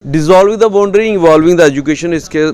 Dissolving the boundary evolving the education, इसके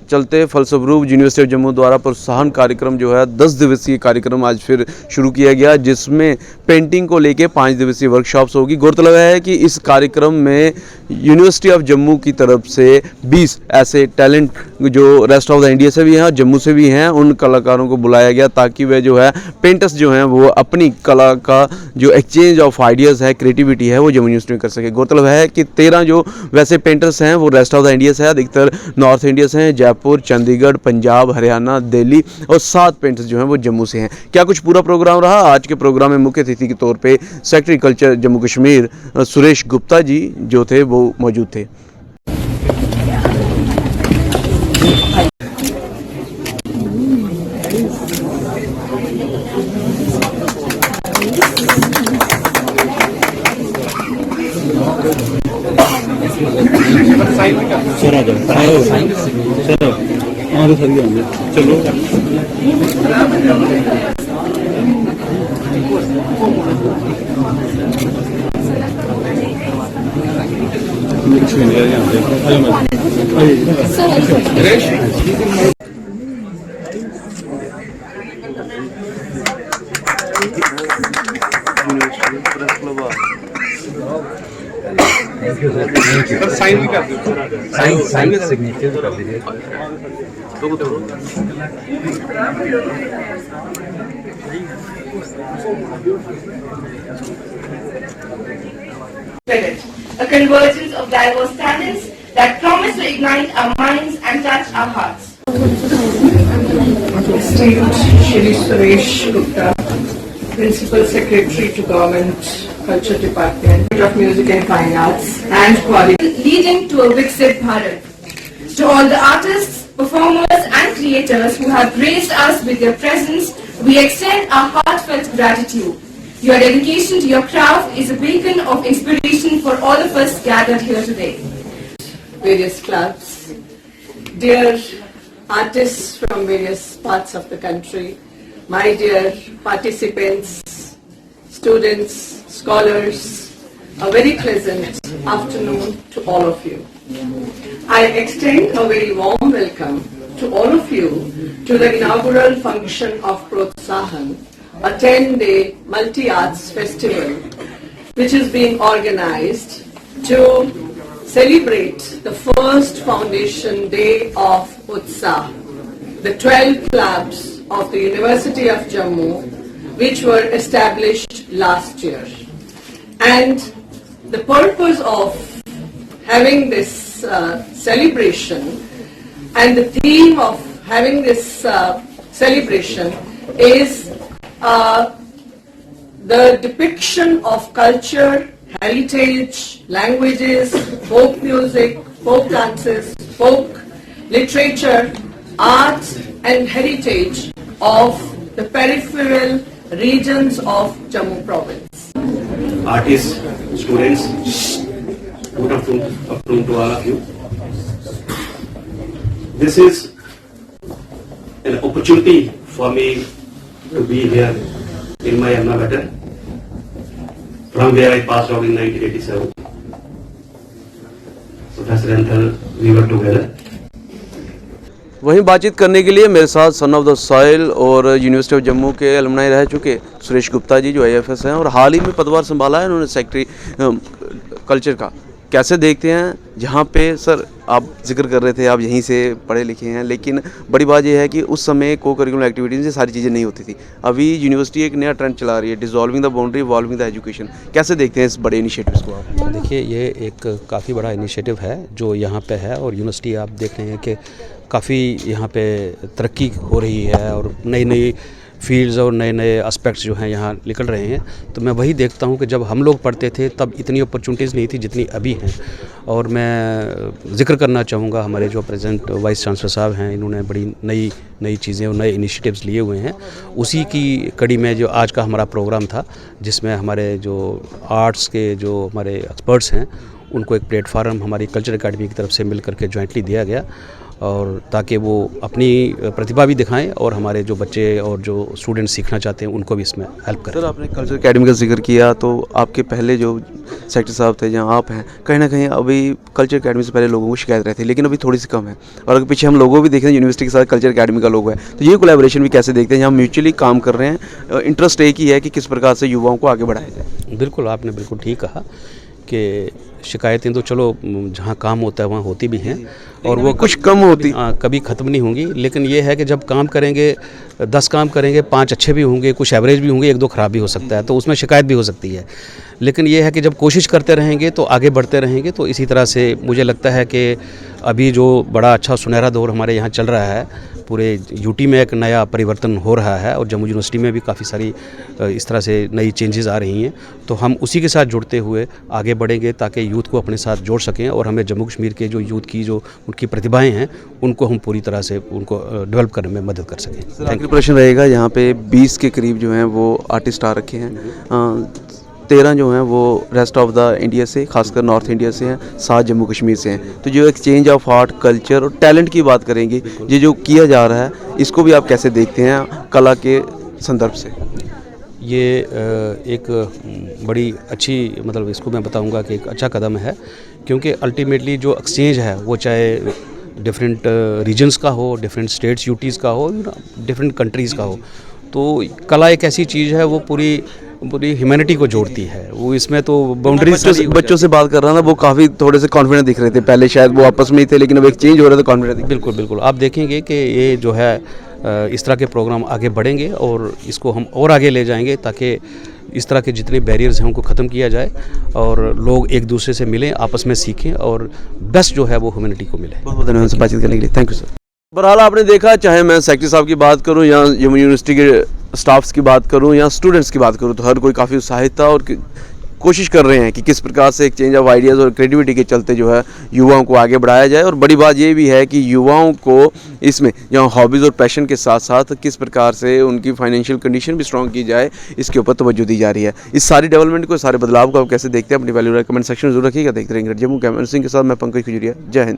चलते फलस्वरूप यूनिवर्सिटी ऑफ जम्मू द्वारा प्रोत्साहन कार्यक्रम जो है 10 दिवसीय कार्यक्रम आज फिर शुरू किया गया, जिसमें पेंटिंग को लेके 5 दिवसीय वर्कशॉप्स होगी। गौरतलब है कि इस कार्यक्रम में यूनिवर्सिटी ऑफ जम्मू की तरफ से 20 ऐसे टैलेंट जो रेस्ट ऑफ द इंडिया से भी हैं और जम्मू से भी हैं, उन कलाकारों को बुलाया गया ताकि वे जो है पेंटर्स जो हैं वो अपनी कला का जो एक्सचेंज ऑफ आइडियाज़ है, क्रिएटिविटी है, वो जम्मू यूनिवर्सिटी में कर सके। गौरतलब है कि 13 जो वैसे पेंटर्स हैं वो रेस्ट ऑफ द इंडिया से है, अधिकतर नॉर्थ इंडिया से हैं, जयपुर, चंडीगढ़, पंजाब, हरियाणा, दिल्ली, और 7 पेंटर्स जो हैं वो जम्मू से हैं। क्या कुछ पूरा प्रोग्राम रहा? आज के प्रोग्राम में मुख्य अतिथि के तौर पे सेक्रेटरी कल्चर जम्मू कश्मीर सुरेश गुप्ता जी जो थे वो मौजूद थे। चलो साइन भी कर दो, साइन सिग्नेचर कर दीजिए। A convergence of diverse talents that promise to ignite our minds and touch our hearts. Esteemed Shri Suresh Gupta, Principal Secretary to Government Culture Department of Music and Fine Arts and Quality, Leading to a Viksit Bharat. To all the artists, performers and creators who have graced us with their presence, we extend our heartfelt gratitude. Your dedication to your craft is a beacon of inspiration for all of us gathered here today. various clubs, dear artists from various parts of the country, my dear participants, students, scholars, a very pleasant afternoon to all of you. I extend a very warm welcome to all of you to the inaugural function of Protsahan, a 10-day multi-arts festival which is being organized to celebrate the first foundation day of Utsah, the 12 clubs of the University of Jammu which were established last year. And the purpose of having this celebration and the theme of having this celebration is the depiction of culture, heritage, languages, folk music, folk dances, folk literature, art and heritage of the peripheral regions of Jammu province. Artists, students, good afternoon to all of you. This is an opportunity for me to be here in my alma mater, from where I passed out in 1987. Professor Anthal, we were together. वहीं बातचीत करने के लिए मेरे साथ son of the soil और university of Jammu के alumni रह चुके सुरेश गुप्ता जी जो IFS हैं और हाल ही में पदभार संभाला है उन्होंने सेक्रेटरी कल्चर का। कैसे देखते हैं, जहाँ पे सर आप जिक्र कर रहे थे आप यहीं से पढ़े लिखे हैं, लेकिन बड़ी बात यह है कि उस समय को करिकुलर एक्टिविटीज़ ये सारी चीज़ें नहीं होती थी। अभी यूनिवर्सिटी एक नया ट्रेंड चला रही है, dissolving the boundary evolving the education. कैसे देखते हैं इस बड़े इनिशिएटिव्स को आप? देखिए, ये एक काफ़ी बड़ा इनिशिएटिव है जो यहाँ पे है और यूनिवर्सिटी आप देख रहे हैं कि काफ़ी यहाँ पे तरक्की हो रही है और नई नई फील्ड्स और नए नए एस्पेक्ट्स जो हैं यहाँ निकल रहे हैं। तो मैं वही देखता हूँ कि जब हम लोग पढ़ते थे तब इतनी अपॉर्चुनिटीज़ नहीं थी जितनी अभी हैं। और मैं जिक्र करना चाहूँगा हमारे जो प्रेजेंट वाइस चांसलर साहब हैं, इन्होंने बड़ी नई चीज़ें और नए इनिशिएटिव्स लिए हुए हैं। उसी की कड़ी में जो आज का हमारा प्रोग्राम था, जिसमें हमारे जो आर्ट्स के जो हमारे एक्सपर्ट्स हैं उनको एक प्लेटफार्म हमारी कल्चर अकेडमी की तरफ से मिल करके जॉइंटली दिया गया और ताकि वो अपनी प्रतिभा भी दिखाएं और हमारे जो बच्चे और जो स्टूडेंट सीखना चाहते हैं उनको भी इसमें हेल्प करें। सर, आपने कल्चर एकेडमी का जिक्र किया, तो आपके पहले जो सेक्रेटरी साहब थे जहाँ आप हैं, कहीं ना कहीं अभी कल्चर एकेडमी से पहले लोगों को शिकायत रहती है, लेकिन अभी थोड़ी सी कम है। और अगर पीछे हम लोगों भी देखें यूनिवर्सिटी के साथ कल्चर एकेडमी का लोगो है, तो ये कोलैबोरेशन भी कैसे देखते हैं जहाँ म्यूचुअली काम कर रहे हैं, इंटरेस्ट एक ही है कि किस प्रकार से युवाओं को आगे बढ़ाया जाए। बिल्कुल, आपने बिल्कुल ठीक कहा कि शिकायतें तो चलो जहाँ काम होता है वहाँ होती भी हैं और वो कुछ कम होती, कभी ख़त्म नहीं होंगी। लेकिन ये है कि जब काम करेंगे 10 काम करेंगे, 5 अच्छे भी होंगे, कुछ एवरेज भी होंगे, 1-2 ख़राब भी हो सकता है, तो उसमें शिकायत भी हो सकती है। लेकिन ये है कि जब कोशिश करते रहेंगे तो आगे बढ़ते रहेंगे। तो इसी तरह से मुझे लगता है कि अभी जो बड़ा अच्छा सुनहरा दौर हमारे यहाँ चल रहा है, पूरे यूटी में एक नया परिवर्तन हो रहा है और जम्मू यूनिवर्सिटी में भी काफ़ी सारी इस तरह से नई चेंजेस आ रही हैं। तो हम उसी के साथ जुड़ते हुए आगे बढ़ेंगे ताकि यूथ को अपने साथ जोड़ सकें और हमें जम्मू कश्मीर के जो यूथ की जो उनकी प्रतिभाएं हैं उनको हम पूरी तरह से उनको डेवलप करने में मदद कर सकें। आखिरी प्रश्न रहेगा, यहाँ पे 20 के करीब जो हैं वो आर्टिस्ट आ रखे हैं, 13 जो हैं वो रेस्ट ऑफ द इंडिया से, खासकर नॉर्थ इंडिया से हैं, 7 जम्मू कश्मीर से हैं। तो जो एक्सचेंज ऑफ आर्ट, कल्चर और टैलेंट की बात करेंगे, ये जो किया जा रहा है, इसको भी आप कैसे देखते हैं कला के संदर्भ से? ये एक बड़ी अच्छी, मतलब इसको मैं बताऊंगा कि एक अच्छा कदम है, क्योंकि अल्टीमेटली जो एक्सचेंज है वो चाहे डिफरेंट रीजन्स का हो, डिफरेंट स्टेट्स यूटीज़ का हो, डिफरेंट कंट्रीज़ का हो, तो कला एक ऐसी चीज़ है वो पूरी ह्यूमैनिटी को जोड़ती है। वो इसमें तो बाउंड्रीज, बच्चों से बात कर रहा था, वो काफ़ी थोड़े से कॉन्फिडेंट दिख रहे थे पहले, शायद वो आपस में ही थे, लेकिन अब एक चेंज हो रहा था, कॉन्फिडेंट। बिल्कुल बिल्कुल, आप देखेंगे कि ये जो है इस तरह के प्रोग्राम आगे बढ़ेंगे और इसको हम और आगे ले जाएंगे ताकि इस तरह के जितने बैरियर्स हैं उनको ख़त्म किया जाए और लोग एक दूसरे से मिलें, आपस में सीखें और बेस्ट जो है वो ह्यूमैनिटी को मिले। बहुत बहुत धन्यवाद बातचीत करने के लिए, थैंक यू सर। बहरहाल आपने देखा, चाहे मैं सेक्रेटरी साहब की बात करूं या जम्मू यूनिवर्सिटी के स्टाफ्स की बात करूं या स्टूडेंट्स की बात करूं, तो हर कोई काफ़ी उत्साहित था और कोशिश कर रहे हैं कि किस प्रकार से एक चेंज ऑफ आइडियाज़ और क्रिएटिविटी के चलते जो है युवाओं को आगे बढ़ाया जाए। और बड़ी बात ये भी है कि युवाओं को इसमें जहाँ हॉबीज़ और पैशन के साथ साथ किस प्रकार से उनकी फाइनेंशियल कंडीशन भी स्ट्रॉन्ग की जाए, इसके ऊपर तवज्जो दी जा रही है। इस सारी डेवलपमेंट को, सारे बदलाव को आप कैसे देखते हैं, अपनी वैल्यू कमेंट सेक्शन में जरूर रखिएगा। देखते रहेंगे जम्मू कैमरा सिंह के साथ मैं पंकज खजुरिया। जय हिंद।